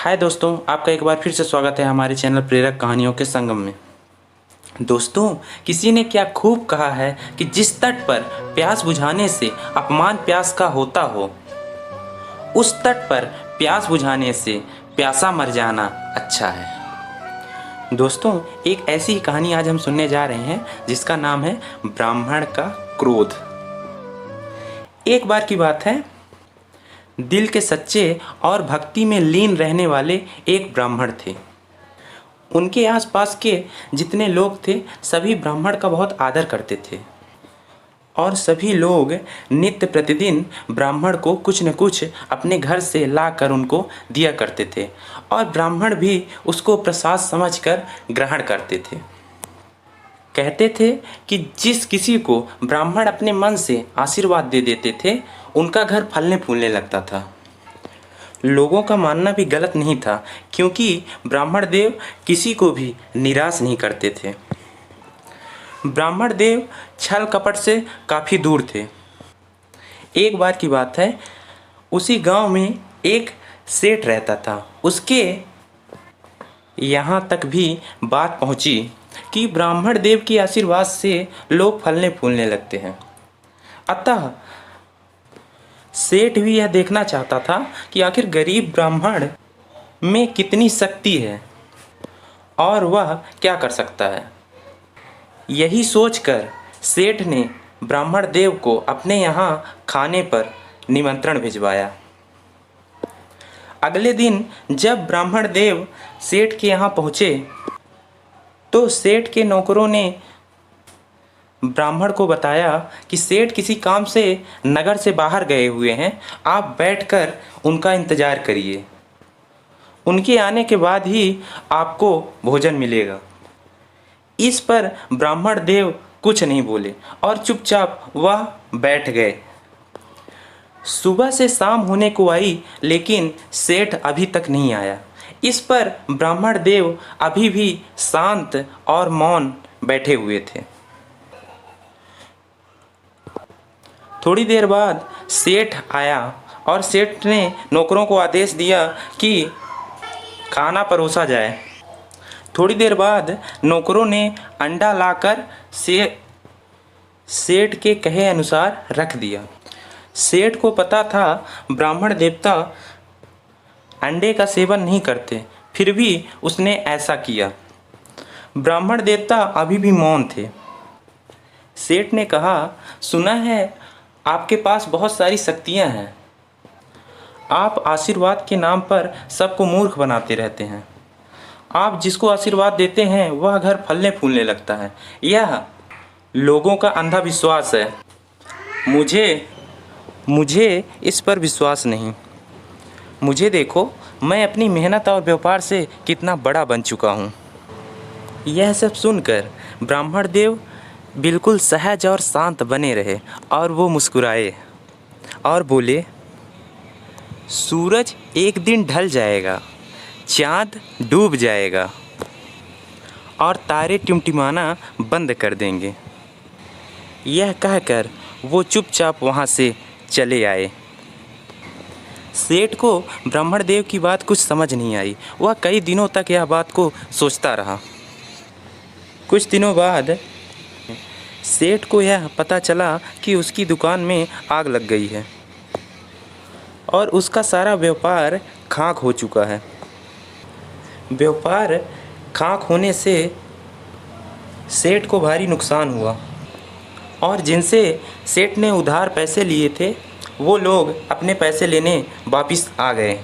हाय दोस्तों, आपका एक बार फिर से स्वागत है हमारे चैनल प्रेरक कहानियों के संगम में। दोस्तों, किसी ने क्या खूब कहा है कि जिस तट पर प्यास बुझाने से अपमान प्यास का होता हो, उस तट पर प्यास बुझाने से प्यासा मर जाना अच्छा है। दोस्तों, एक ऐसी ही कहानी आज हम सुनने जा रहे हैं जिसका नाम है ब्राह्मण का क्रोध। एक बार की बात है, दिल के सच्चे और भक्ति में लीन रहने वाले एक ब्राह्मण थे। उनके आसपास के जितने लोग थे सभी ब्राह्मण का बहुत आदर करते थे और सभी लोग नित्य प्रतिदिन ब्राह्मण को कुछ न कुछ अपने घर से लाकर उनको दिया करते थे और ब्राह्मण भी उसको प्रसाद समझकर ग्रहण करते थे। कहते थे कि जिस किसी को ब्राह्मण अपने मन से आशीर्वाद दे देते थे, उनका घर फलने फूलने लगता था। लोगों का मानना भी गलत नहीं था, क्योंकि ब्राह्मण देव किसी को भी निराश नहीं करते थे। ब्राह्मण देव छल कपट से काफ़ी दूर थे। एक बार की बात है, उसी गांव में एक सेठ रहता था। उसके यहाँ तक भी बात पहुँची कि ब्राह्मण देव के आशीर्वाद से लोग फलने फूलने लगते हैं। अतः सेठ भी यह देखना चाहता था कि आखिर गरीब ब्राह्मण में कितनी शक्ति है और वह क्या कर सकता है। यही सोचकर सेठ ने ब्राह्मण देव को अपने यहाँ खाने पर निमंत्रण भिजवाया। अगले दिन जब ब्राह्मण देव सेठ के यहाँ पहुँचे तो सेठ के नौकरों ने ब्राह्मण को बताया कि सेठ किसी काम से नगर से बाहर गए हुए हैं, आप बैठकर उनका इंतज़ार करिए, उनके आने के बाद ही आपको भोजन मिलेगा। इस पर ब्राह्मण देव कुछ नहीं बोले और चुपचाप वह बैठ गए। सुबह से शाम होने को आई, लेकिन सेठ अभी तक नहीं आया। इस पर ब्राह्मण देव अभी भी शांत और मौन बैठे हुए थे। थोड़ी देर बाद सेठ आया और सेठ ने नौकरों को आदेश दिया कि खाना परोसा जाए। थोड़ी देर बाद नौकरों ने अंडा लाकर सेठ के कहे अनुसार रख दिया। सेठ को पता था ब्राह्मण देवता अंडे का सेवन नहीं करते, फिर भी उसने ऐसा किया। ब्राह्मण देवता अभी भी मौन थे। सेठ ने कहा, सुना है आपके पास बहुत सारी शक्तियां हैं। आप आशीर्वाद के नाम पर सबको मूर्ख बनाते रहते हैं। आप जिसको आशीर्वाद देते हैं वह घर फलने फूलने लगता है। यह लोगों का अंधा विश्वास है। मुझे इस पर विश्वास नहीं। मुझे देखो, मैं अपनी मेहनत और व्यापार से कितना बड़ा बन चुका हूँ। यह सब सुनकर ब्राह्मण देव बिल्कुल सहज और शांत बने रहे और वो मुस्कुराए और बोले, सूरज एक दिन ढल जाएगा, चाँद डूब जाएगा और तारे टिमटिमाना बंद कर देंगे। यह कहकर वो चुपचाप वहाँ से चले आए। सेठ को ब्राह्मण देव की बात कुछ समझ नहीं आई। वह कई दिनों तक यह बात को सोचता रहा। कुछ दिनों बाद सेठ को यह पता चला कि उसकी दुकान में आग लग गई है और उसका सारा व्यापार खाक हो चुका है। व्यापार खाक होने से सेठ को भारी नुकसान हुआ और जिनसे सेठ ने उधार पैसे लिए थे वो लोग अपने पैसे लेने वापस आ गए।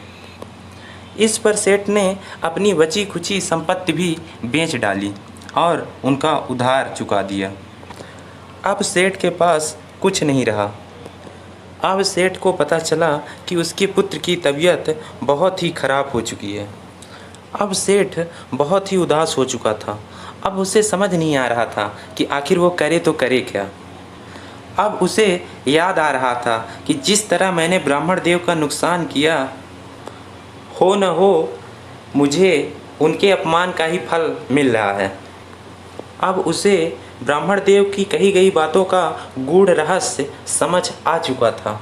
इस पर सेठ ने अपनी बची खुची संपत्ति भी बेच डाली और उनका उधार चुका दिया। अब सेठ के पास कुछ नहीं रहा। अब सेठ को पता चला कि उसके पुत्र की तबीयत बहुत ही खराब हो चुकी है। अब सेठ बहुत ही उदास हो चुका था। अब उसे समझ नहीं आ रहा था कि आखिर वो करे तो करे क्या। अब उसे याद आ रहा था कि जिस तरह मैंने ब्राह्मण देव का नुकसान किया, हो न हो मुझे उनके अपमान का ही फल मिल रहा है। अब उसे ब्राह्मण देव की कही गई बातों का गूढ़ रहस्य समझ आ चुका था।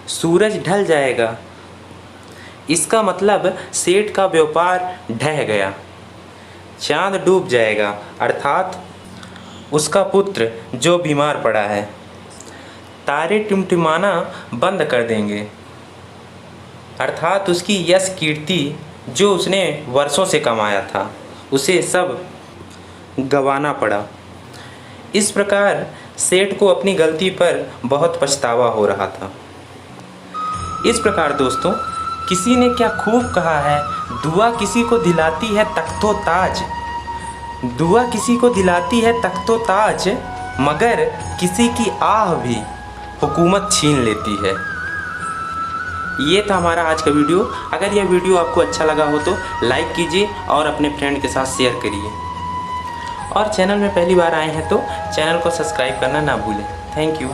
सूरज ढल जाएगा, इसका मतलब सेठ का व्यापार ढह गया। चांद डूब जाएगा अर्थात उसका पुत्र जो बीमार पड़ा है। तारे टिमटिमाना बंद कर देंगे अर्थात उसकी यश कीर्ति जो उसने वर्षों से कमाया था उसे सब गंवाना पड़ा। इस प्रकार सेठ को अपनी गलती पर बहुत पछतावा हो रहा था। इस प्रकार दोस्तों, किसी ने क्या खूब कहा है, दुआ किसी को दिलाती है तख्तो ताज, दुआ किसी को दिलाती है तख्तो ताज, मगर किसी की आह भी हुकूमत छीन लेती है। ये था हमारा आज का वीडियो। अगर यह वीडियो आपको अच्छा लगा हो तो लाइक कीजिए और अपने फ्रेंड के साथ शेयर करिए, और चैनल में पहली बार आए हैं तो चैनल को सब्सक्राइब करना ना भूलें। Thank you.